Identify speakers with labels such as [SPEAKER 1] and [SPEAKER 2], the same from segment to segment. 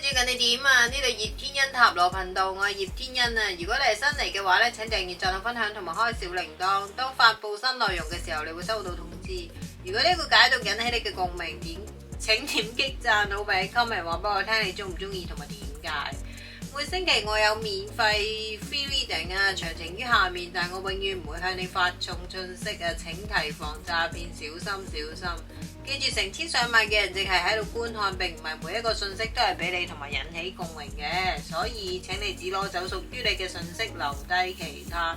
[SPEAKER 1] 最近你點啊？呢度葉天恩塔羅頻道，我係葉天恩啊！如果你係新嚟嘅話咧，請訂閱、讚好、分享同埋開小鈴鐺，當發佈新內容嘅時候，你會收到通知。如果呢個解讀引起你嘅共鳴，請點擊讚好俾 comment 話俾我聽你中唔中意同埋點解。每星期我有免費 free reading 啊，詳情於下面，但我永遠唔會向你發送信息啊！請提防詐騙，小心小心。記住，成千上萬嘅人淨係喺度觀看，並唔係每一個信息都係俾你同埋引起共鳴嘅，所以請你只攞走屬於你嘅信息，留低其他。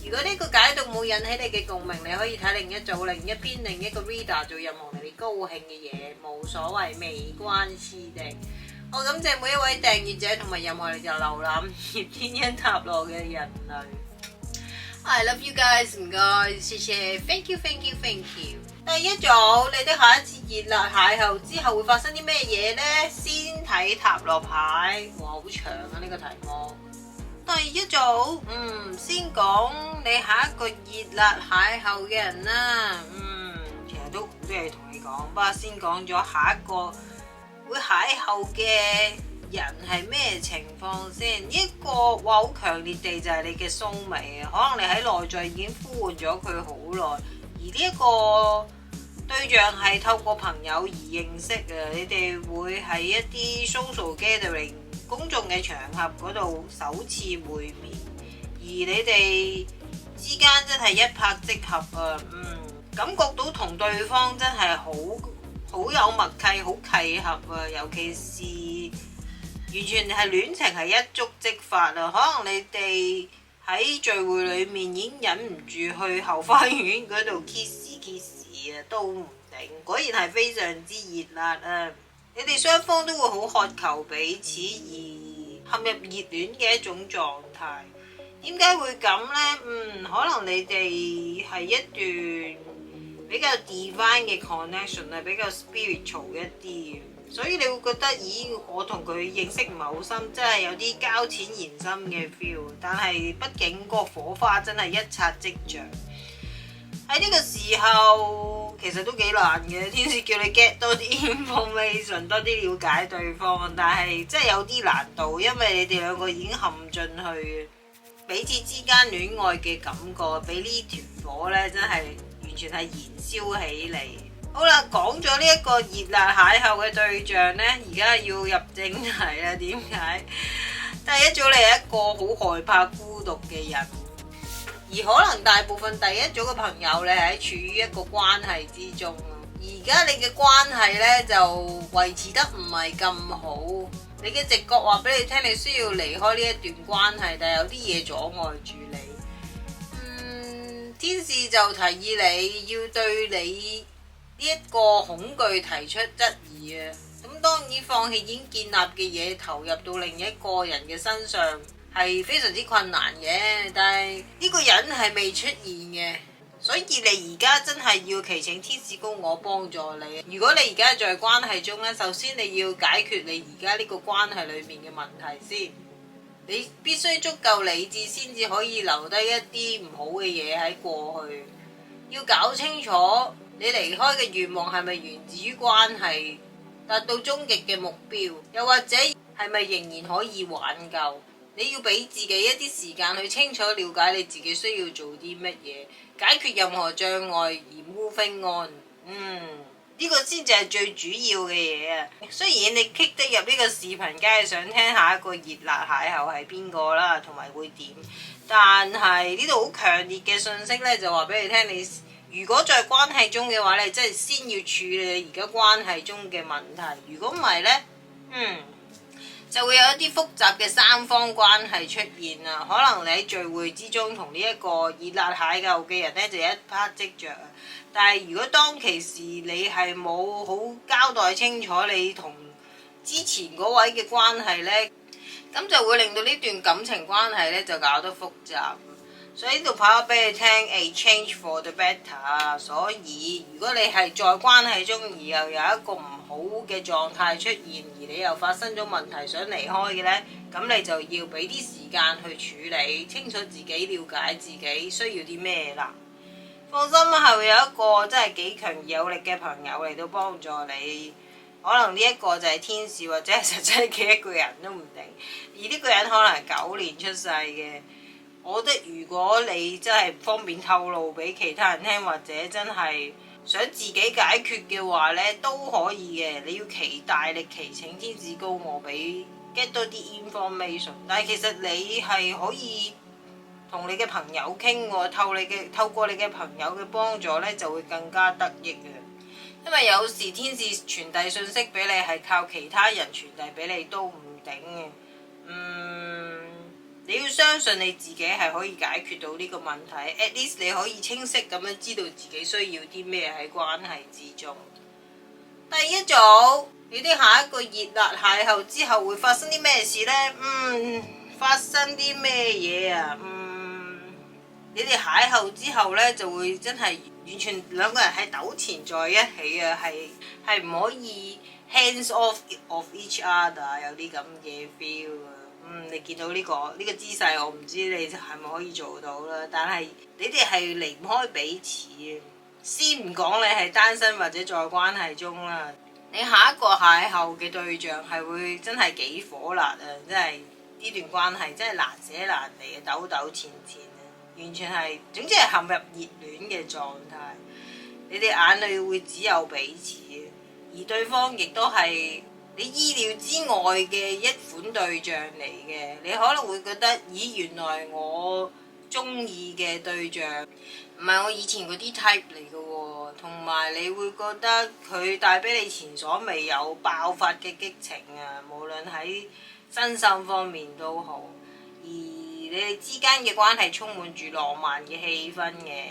[SPEAKER 1] 如果呢個解讀冇引起你嘅共鳴，你可以睇另一組、另一篇、另一個 reader 做任何令你高興嘅嘢，冇所謂，沒關係的。我感謝每一位訂閱者同埋任何嚟就瀏覽葉天恩塔羅嘅人類。I love you guys， 唔該，謝謝 ，thank you。第一組，你的下一次熱辣邂逅之後會發生啲咩嘢呢？先睇塔羅牌，哇，好長啊呢個題目。第一組，先講你下一個熱辣邂逅嘅人啦。其實都好多嘢同你講，不過先講咗下一個會邂逅嘅人係咩情況先？一個哇好強烈地就係你嘅soulmate啊，可能你喺內在已經呼喚咗佢好耐。而呢一個對象係透過朋友而認識嘅，你哋會喺一啲 social gathering 公眾嘅場合嗰度首次會面，而你哋之間真係一拍即合啊！感覺到同對方真係好有默契，好契合啊！尤其是完全係戀情係一觸即發啊！可能你哋喺聚會裏面已經忍唔住去後花園嗰度 kiss 啊，都唔定。果然係非常之熱辣啊！你哋雙方都會好渴求彼此而陷入熱戀嘅一種狀態。點解會咁呢？可能你哋係一段比較 divine 嘅 connection 係比較 spiritual 一啲，所以你會覺得，咦，我同佢認識唔係好深，真係有啲交淺言深嘅 feel。但係畢竟個火花真係一擦即着。喺呢個時候其實都幾難嘅，天使叫你 get 多啲 information， 多啲了解對方，但係真係有啲難度，因為你哋兩個已經陷進去彼此之間戀愛嘅感覺，俾呢團火呢真係完全係燃燒起嚟。好啦，講咗呢一個熱辣邂逅嘅對象呢，而家要入正題啦。點解？第一組你係一個好害怕孤獨嘅人，而可能大部分第一組嘅朋友你係處於一個關係之中。而家你嘅關係呢，就維持得唔係咁好，你嘅直覺話俾你聽，你需要離開呢一段關係，但係有啲嘢阻礙住你。天使就提議你要對你呢一個恐懼提出質疑啊！咁當然放棄已經建立嘅嘢，投入到另一個人嘅身上係非常之困難嘅，但係呢個人係未出現嘅，所以你而家真係要祈請天使高我幫助你。如果你而家在關係中咧，首先你要解決你而家呢個關係裏面嘅問題先。你必須足夠理智先至可以留低一啲唔好嘅嘢喺過去。要搞清楚你離開嘅願望係咪源自於關係，達到終極嘅目標，又或者係咪仍然可以挽救？你要俾自己一啲時間去清楚了解你自己需要做啲乜嘢，解決任何障礙而 moving on。呢個先至係最主要嘅嘢啊！雖然你 click 得入呢個視頻，梗係想聽下一個熱辣邂逅係邊個啦，同埋會點？但係呢度好強烈嘅信息呢，就話俾你聽，你如果在關係中嘅話，你真係先要處理而家關係中嘅問題。如果唔係呢，就會有一啲複雜嘅三方關係出現啊！可能你喺聚會之中同呢一個熱辣邂逅嘅人呢，就一拍即着。但係如果當其時你係冇好交代清楚你同之前嗰位嘅關係呢，咁就會令到呢段感情關係呢就搞得複雜。所以呢度跑咗俾你聽 ，a change for the better。所以如果你係在關係中而又有一個唔好嘅狀態出現，而你又發生咗問題想離開嘅呢，咁你就要俾啲時間去處理，清楚自己了解自己需要啲咩啦。放心啦，係會有一個真係幾強而有力嘅朋友嚟到幫助你。可能呢一個就係天使，或者係實際嘅一個人都唔定。而呢個人可能係9年出世嘅。我覺得如果你真係唔方便透露俾其他人聽，或者真係想自己解決嘅話呢，都可以嘅。你要大力祈請天使高我俾 get 多啲 information。但係其實你係可以同你嘅朋友傾喎，透過你嘅朋友嘅幫助呢，就會更加得益嘅。因為有時天使傳遞信息俾你係靠其他人傳遞俾你都唔頂嘅。你要相信你自己係可以解決到呢個問題。At least 你可以清晰咁樣知道自己需要啲咩喺關係之中。第一組，你哋下一個熱辣邂逅之後會發生啲咩事呢？發生啲咩嘢啊？你哋邂逅之後呢，就會真係完全兩個人係糾纏在一起啊，係唔可以 hands off of each other， 有啲咁嘅 feel 啊。你見到呢個姿勢，我唔知你係咪可以做到啦。但係你哋係離唔開彼此嘅。先唔講你係單身或者在關係中啦，你下一個邂逅嘅對象係會真係幾火辣啊！真係呢段關係真係難捨難離嘅，糾糾纏纏啊！完全係，總之係陷入熱戀嘅狀態。你哋眼裏會只有彼此，而對方亦都係你意料之外嘅一款對象嚟嘅。你可能會覺得，咦，原來我中意嘅對象唔係我以前嗰啲 type 嚟嘅喎，同埋你會覺得佢帶俾你前所未有爆發嘅激情啊，無論喺身心方面都好。而你哋之間嘅關係充滿住浪漫嘅氣氛嘅，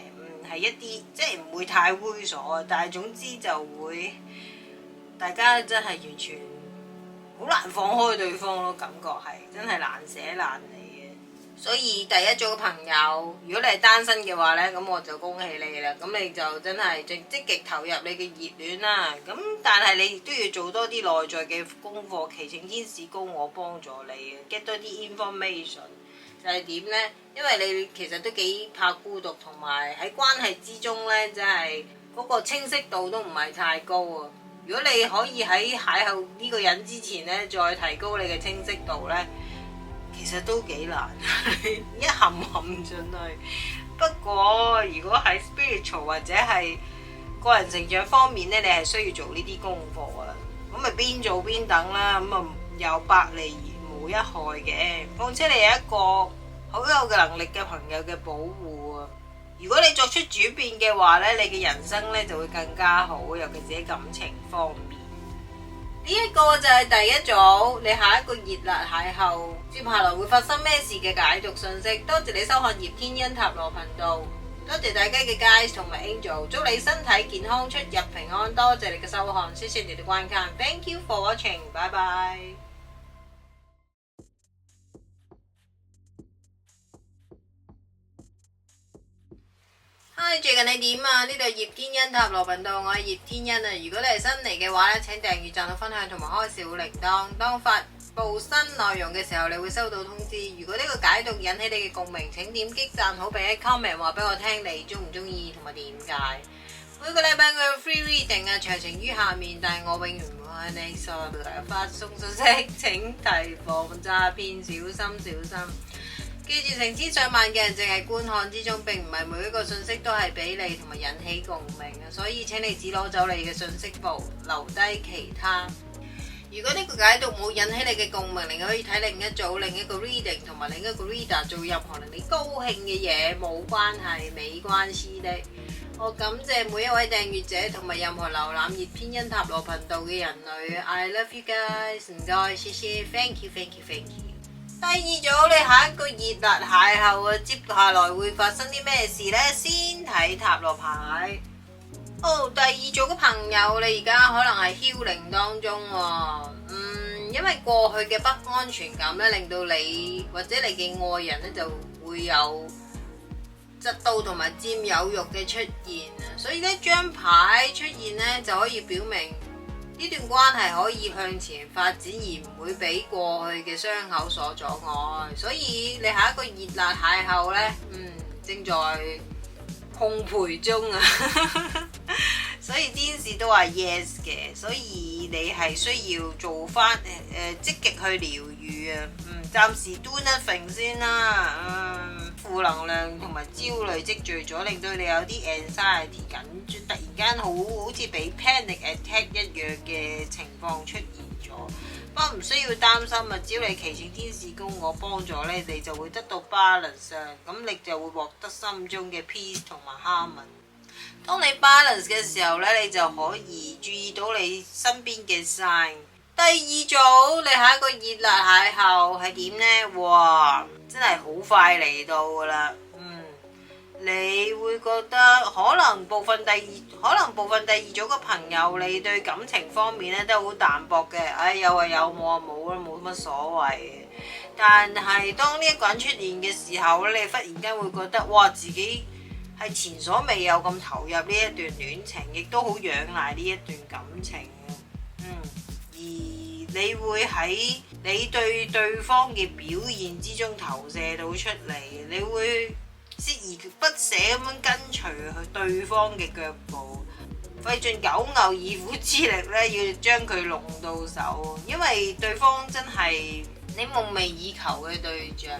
[SPEAKER 1] 係一啲即係唔會太猥瑣，但係總之就會大家真係完全好難放開對方咯，感覺係真係難捨難離嘅。所以第一組嘅朋友，如果你係單身嘅話呢，咁我就恭喜你啦，咁你就真係正積極投入你嘅熱戀啦。咁但係你亦都要做多啲內在嘅功課，祈請天使高我幫助你嘅 get 多啲 information。就係點呢？因為你其實都幾怕孤獨，同埋喺關係之中呢，真係嗰個清晰度都唔係太高啊。如果你可以喺邂逅呢個人之前呢，再提高你嘅清晰度呢，其實都幾難，一陷陷進去。不過如果係 spiritual 或者係
[SPEAKER 2] 個人成長方面咧，你係需要做呢啲功課啊。咁咪邊做邊等啦，咁啊有百利而無一害嘅。況且你有一個好有嘅能力嘅朋友嘅保護啊。如果你作出轉變嘅話咧，你嘅人生咧就會更加好，尤其是喺感情方面。呢一個就係第一組，你下一個熱辣邂逅，接下來會發生咩事嘅解讀信息。多謝你收看葉天恩塔羅頻道，多謝大家嘅 guys 同埋 angel， 祝你身體健康，出入平安。多謝你嘅收看，謝謝你哋觀看 ，thank you for watching， 拜拜。
[SPEAKER 1] 嗨，最近你點啊？呢度葉天恩塔羅頻道，我係葉天恩啊！如果你係新嚟嘅話咧，請訂閱、讚好、分享同埋開小鈴鐺。當發布新內容嘅時候，你會收到通知。如果呢個解讀引起你嘅共鳴，請點擊讚好，並喺 comment 話俾我聽你中唔中意同埋點解。每個禮拜我有 free reading 啊，詳情於下面。但係我永遠唔會向你發送信息，請提防詐騙，小心小心。記住，成千上萬嘅人淨係觀看之中，並唔係每一個信息都係俾你同埋引起共鳴啊！所以請你只攞走你嘅信息部，留低其他。如果呢個解讀冇引起你嘅共鳴，你可以睇另一組、另一個 reading 同埋另一個 reader 做任何令你高興嘅嘢，冇關係，沒關係的。我感謝每一位訂閱者同埋任何瀏覽葉天恩塔羅頻道嘅人類。I love you guys， 唔該，謝謝 ，thank you，thank you，thank you。第二組，你下一個熱辣邂逅啊，接下來會發生啲咩事呢？先睇塔羅牌。第二組嘅朋友，你而家可能係 healing 當中喎。因為過去嘅不安全感咧，令到你或者你嘅愛人咧就會有嫉妒同埋佔有慾嘅出現啊。所以呢張牌出現咧，就可以表明呢段關係可以向前發展，而唔會俾過去嘅傷口所阻礙。所以你下一個熱辣邂逅呢，正在烘焙中啊！所以天使都話 yes 嘅，所以你係需要做翻積極去療愈啊。暫時 do nothing 先啦。負能量同埋焦慮積聚咗，令到你有啲 anxiety 緊，突然間好似俾 panic attack 一樣嘅情況出現咗。不過唔需要擔心啊，只要你祈請天使供我幫助咧，你就會得到 balance， 咁你就會獲得心中嘅 peace 同埋 harmony。當你 balance 嘅時候咧，你就可以注意到你身邊嘅 sign。第二組，你下一個熱辣邂逅係點呢？哇，真係好快嚟到噶啦。你會覺得可能部分第二組嘅朋友，你對感情方面咧都好淡薄嘅。有啊有，冇啊冇啦，冇乜所謂嘅。但係當呢一個人出現嘅時候咧，你忽然間會覺得哇，自己係前所未有咁投入呢一段戀情，亦都好仰賴呢一段感情嘅。而你會喺你對對方嘅表現之中投射到出嚟，你會鍥而不捨咁樣跟隨去對方嘅腳步，費盡九牛二虎之力咧，要將佢弄到手，因為對方真係你夢寐以求嘅對象。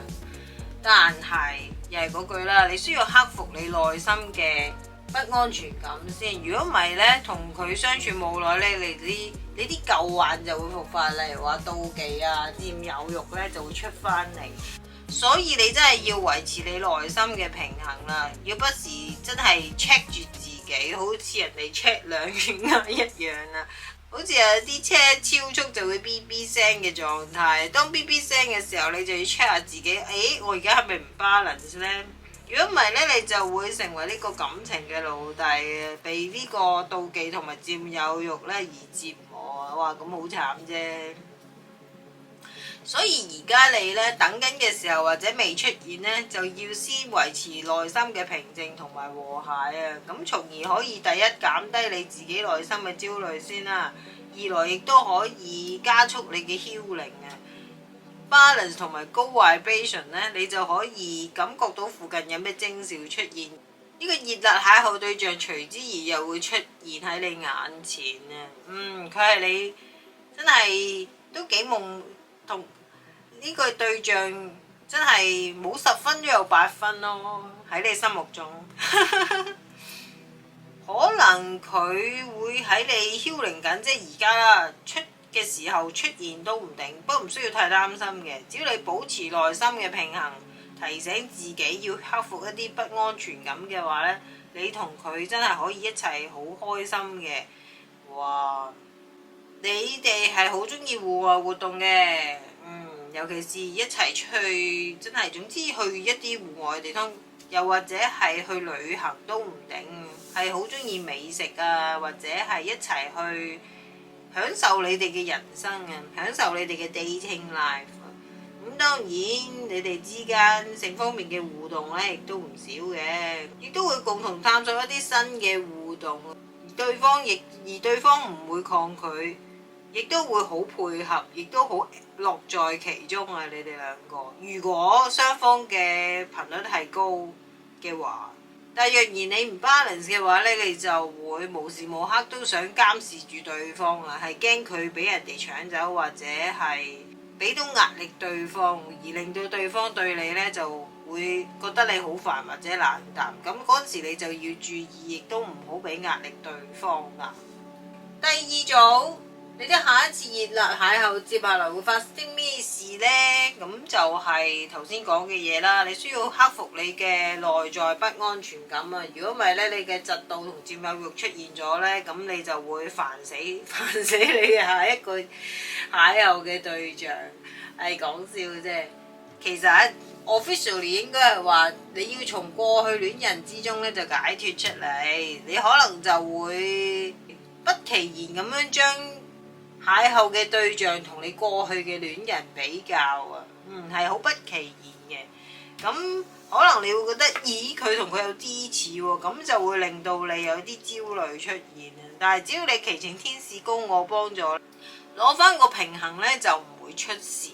[SPEAKER 1] 但係又係嗰句啦，你需要克服你內心嘅不安全感先。如果唔係咧，同佢相處冇耐咧，你啲舊患就會復發，例如話妒忌啊、佔有慾咧就會出翻嚟。所以你真係要維持你內心嘅平衡啦，要不時真係 check 住自己，好似人哋 check 兩血壓一樣啦。好似有啲車超速就會 BB 聲嘅狀態，當 BB 聲嘅時候，你就要 check 下自己，我而家係咪唔 balance 咧？如果唔係咧，你就會成為呢個感情嘅奴隸，被呢個妒忌同埋佔有慾咧而折磨啊！哇，咁好慘啫〜所以而家你咧等緊嘅時候或者未出現咧，就要先維持內心嘅平靜同埋和諧啊！咁從而可以第一減低你自己內心嘅焦慮先啦，二來亦都可以加速你嘅 healing 啊 balance 同埋高 vibration 咧，你就可以感覺到附近有咩徵兆出現，呢個熱辣邂逅對象隨之而又會出現喺你眼前啊！佢係你真係都幾夢。同呢個對象真係冇10分都有8分咯，喺你心目中。
[SPEAKER 2] 可能佢會喺你囂靈緊，即係而家啦出嘅時候出現都唔定，不過唔需要太擔心嘅。只要你保持內心嘅平衡，提醒自己要克服一啲不安全感嘅話呢，你同佢真係可以一齊好開心嘅。哇！你哋係好中意戶外活動嘅，尤其是一齊出去，真係總之去一啲戶外嘅地方，又或者係去旅行都唔定，係好中意美食啊，或者係一齊去享受你哋嘅人生啊，享受你哋嘅 dating life。咁當然你哋之間性方面嘅互動咧，亦都唔少嘅，亦都會共同探索一啲新嘅互動，而對方唔會抗拒。亦都會好配合，亦都好樂在其中啊！你哋兩個，如果雙方嘅頻率係高嘅話，但若然你唔 balance 嘅話咧，你就會無時無刻都想監視住對方啊，係驚佢俾人哋搶走，或者係俾到壓力對方，而令到對方對你咧就會覺得你好煩或者冷淡。咁嗰時你就要注意，亦都唔好俾壓力對方啊。第二組。你啲下一次熱辣邂逅接下來會發生咩事呢？咁就係頭先講嘅嘢啦。你需要克服你嘅內在不安全感啊！如果唔係咧，你嘅嫉妒同佔有慾出現咗呢，咁你就會煩死你嘅下一個邂逅嘅對象。係講笑啫。其實 officially 應該係話你要從過去戀人之中咧就解脫出嚟，你可能就會不其然咁樣將邂逅嘅對象同你過去嘅戀人比較啊，係好不其然嘅。咁可能你會覺得，咦，佢同佢有啲似喎，咁就會令到你有啲焦慮出現啊。但係只要你祈請天使高我幫助，攞翻個平衡咧，就唔會出事。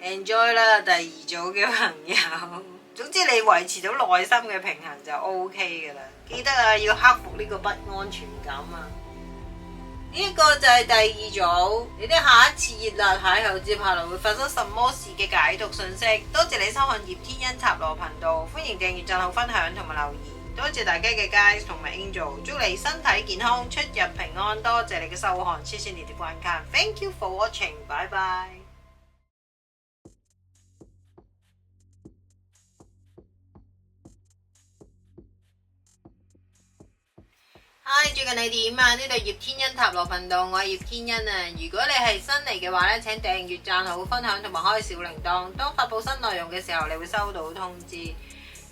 [SPEAKER 2] Enjoy 啦，第二組嘅朋友。總之你維持到內心嘅平衡就 OK 噶啦。記得啊，要克服呢個不安全感啊！呢個就係第二組，你哋下一次熱辣邂逅接下來會發生什麼事嘅解讀信息。多謝你收看葉天恩塔羅頻道，歡迎訂閱、讚好、分享同埋留言。多謝大家嘅 guys 同埋 angel， 祝你身體健康、出入平安。多謝你嘅收看，謝謝你哋觀看 ，Thank you for watching， 拜拜。嗨，最近你點啊？呢度葉天恩塔羅頻道，我係葉天恩啊。如果你係新嚟嘅話咧，請訂閱、讚好、分享同埋開小鈴鐺。當發佈新內容嘅時候，你會收到通知。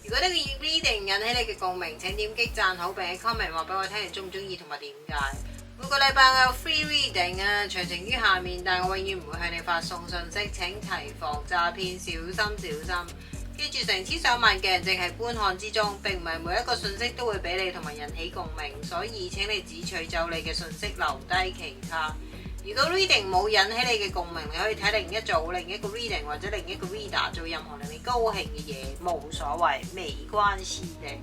[SPEAKER 2] 如果呢個 reading 引起你嘅共鳴，請點擊讚好並喺 comment 話俾我聽你中唔中意同埋點解。每個禮拜我有 free reading 啊，詳情於下面，但我永遠唔會向你發送信息，請提防詐騙，小心小心。記住，成千上萬嘅人淨係觀看之中，並唔係每一個信息都會俾你同埋引起共鳴，所以請你只取走你嘅信息，留低其他。如果 reading 冇引起你嘅共鳴，你可以睇另一組、另一個 reading 或者另一個 reader 做任何令你高興嘅嘢，冇所謂，沒關係嘅。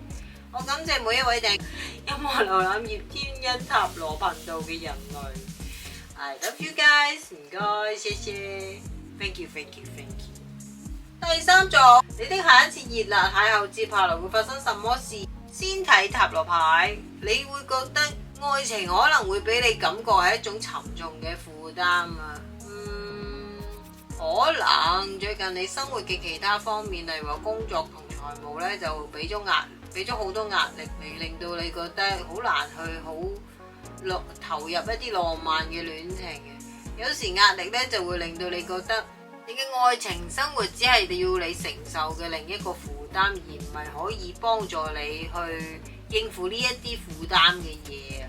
[SPEAKER 2] 我感謝每一位訂音樂瀏覽葉天恩塔羅頻道嘅人類。I love you guys， 唔該，謝謝 ，thank you，thank you，thank you。第三組，你的下一次熱辣邂逅接下來會發生什麼事？先睇塔羅牌，你會覺得愛情可能會俾你感覺係一種沉重嘅負擔啊。可能最近你生活嘅其他方面，例如話工作同財務咧，就俾咗好多壓力你，令到你覺得好難去好投入一啲浪漫嘅戀情嘅。有時壓力咧就會令到你覺得你嘅愛情生活只係要你承受嘅另一個負擔，而唔係可以幫助你去應付呢一啲負擔嘅嘢。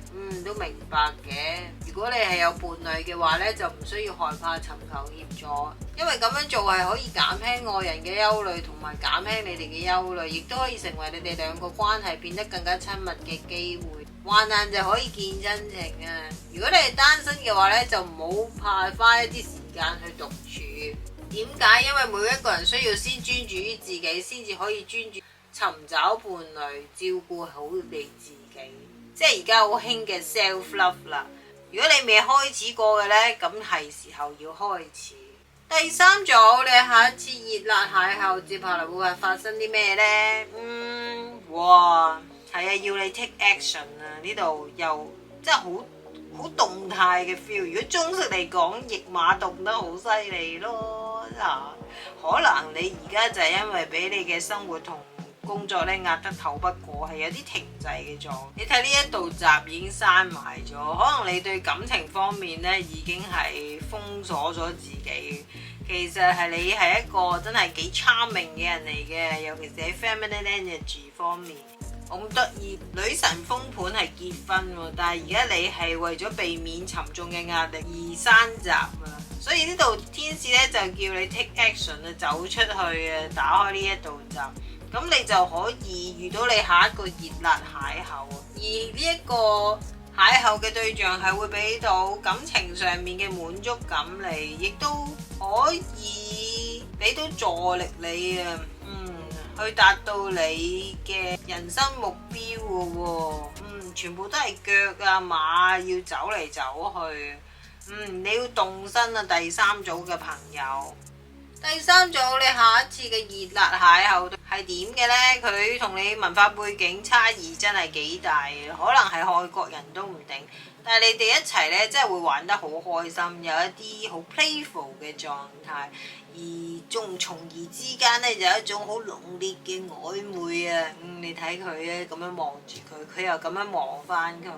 [SPEAKER 2] 都明白嘅。如果你係有伴侶嘅話咧，就唔需要害怕尋求協助，因為咁樣做係可以減輕愛人嘅憂慮，同埋減輕你哋嘅憂慮，亦都可以成為你哋兩個關係變得更加親密嘅機會。患難就可以見真情啊！如果你係單身嘅話咧，就唔好怕花一啲時間去獨處。點解？因為每一個人需要先專注於自己，先至可以專注尋找伴侶，照顧好你自己。即係而家好興嘅 self love 啦。如果你未開始過嘅呢，咁係時候要開始。第三組，你下一次熱辣邂逅接下來會係發生啲咩呢？哇！係啊，要你 take action 啊！呢度又真係好動態嘅 feel。如果中式嚟講，驛馬動得好犀利咯。可能你而家就係因為俾你嘅生活同工作咧壓得透不過，係有啲停滯嘅狀。你睇呢一道閘已經閂埋咗，可能你對感情方面咧已經係封鎖咗自己。其實係你係一個真係幾 charming 嘅人嚟嘅，尤其是喺 feminine energy 方面。我咁得意，女神封盤係結婚喎，但係而家你係為咗避免沉重嘅壓力而閂閘啊！所以呢度天使咧就叫你 take action 啊，走出去啊，打開呢一道閘，咁你就可以遇到你下一個熱辣邂逅。而呢一個邂逅嘅對象係會俾到感情上面嘅滿足感你，亦都可以俾到助力你啊！去達到你嘅人生目標嘅喎，全部都係腳啊馬要走嚟走去，你要動身啊！第三組嘅朋友，第三組你下一次嘅熱辣邂逅係點嘅呢？佢同你文化背景差異真係幾大，可能係外國人都唔定，但係你哋一齊呢，真係會玩得好開心，有一啲好 playful 嘅狀態。而從而之間咧，就有一種好濃烈嘅曖昧啊！你睇佢咧咁樣望住佢，佢又咁樣望翻佢，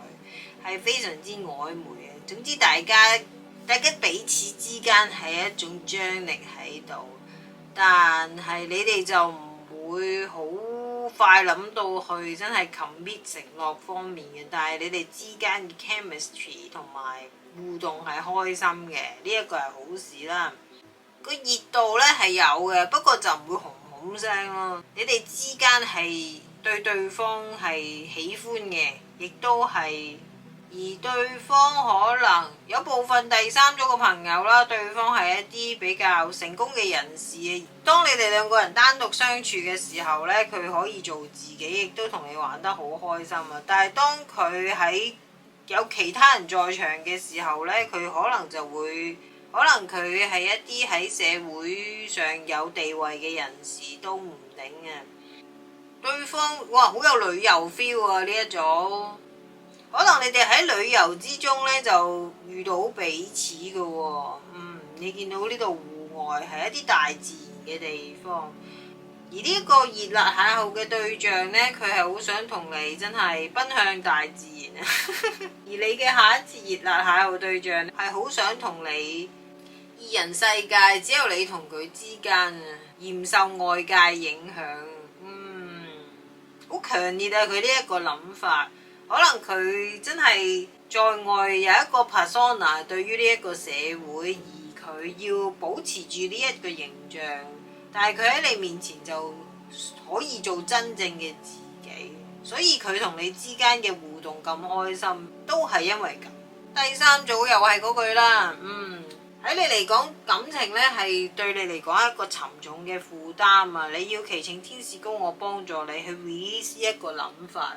[SPEAKER 2] 係非常之曖昧啊！總之大家彼此之間係一種張力喺度，但係你哋就唔會好快諗到去真係 commit 承諾方面嘅，但係你哋之間嘅 chemistry 同埋互動係開心嘅，呢一個係好事啦。個熱度咧係有嘅，不過就唔會轟轟聲咯。你哋之間係對對方係喜歡嘅，亦都係，而對方可能有部分第三組嘅朋友啦，對方係一啲比較成功嘅人士。當你哋兩個人單獨相處嘅時候咧，佢可以做自己，亦都同你玩得好開心啊！但係當佢喺有其他人在場嘅時候咧，佢可能佢係一啲喺社會上有地位嘅人士都唔定啊！對方哇，好有旅遊 feel 啊！呢一種可能你哋喺旅遊之中呢，就遇到彼此嘅喎。你見到呢度戶外係一啲大自然嘅地方，而呢一個熱辣邂逅嘅對象呢，佢係好想同你真係奔向大自然啊！而你嘅下一次熱辣邂逅對象係好想同你二人世界，只有你同佢之間啊，而唔受外界影響。好強烈啊！佢呢一個諗法，可能佢真係在外有一個 persona 對於呢一個社會，而佢要保持住呢一個形象，但係佢喺你面前就可以做真正嘅自己，所以佢同你之間嘅互動咁開心，都係因為咁。第三組又係嗰句啦，喺你嚟講，感情呢係對你嚟講一個沉重嘅負擔啊！你要祈請天使高我幫助你去 release 一個諗法。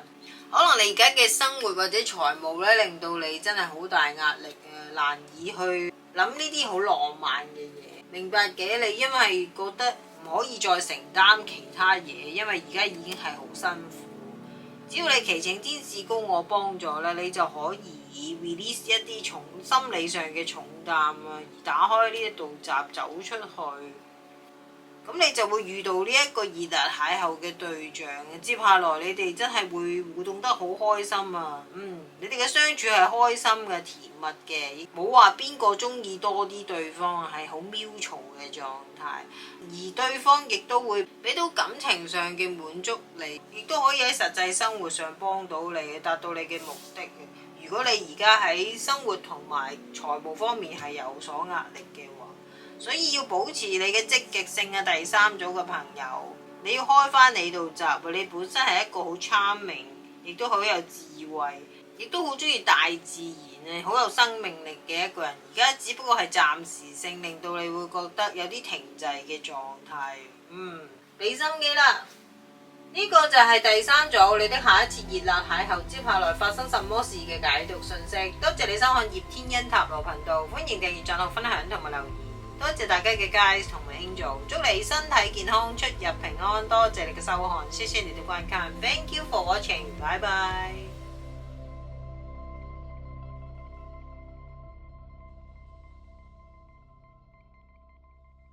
[SPEAKER 2] 可能你而家嘅生活或者財務呢，令到你真係好大壓力啊，難以去諗呢啲好浪漫嘅嘢。明白嘅，你因為覺得唔可以再承擔其他嘢，因為而家已經係好辛苦。只要你祈請天使高我幫助呢，你就可以 release 一啲心理上嘅重擔啊，而打開呢一道閘走出去，咁你就會遇到呢一個熱辣邂逅嘅對象。接下來你哋真係會互動得好開心啊！你哋嘅相處係開心嘅、甜蜜嘅，冇話邊個中意多啲對方，係好 mutual 嘅狀態。而對方亦都會俾到感情上嘅滿足你，亦都可以喺實際生活上幫到你，達到你嘅目的。如果你而家喺生活同埋財務方面係有所壓力嘅話，所以要保持你嘅積極性啊！第三組嘅朋友，你要開返你度閘，你本身係一個好 charming，亦都好有智慧，亦都好中意大自然啊，好有生命力嘅一個人。而家只不過係暫時性，令到你會覺得有啲停滯嘅狀態。俾心機啦！呢個就係第三組你的下一次熱辣邂逅，接下來發生什麼事嘅解讀信息。多謝你收看葉天恩塔羅頻道，歡迎訂閱、讚好、分享同埋留言。
[SPEAKER 1] 多謝大家嘅 guys 同埋 Angel， 祝你身體健康，出入平安。多謝你嘅收看，謝謝你的觀看，Thank you for watching，拜拜。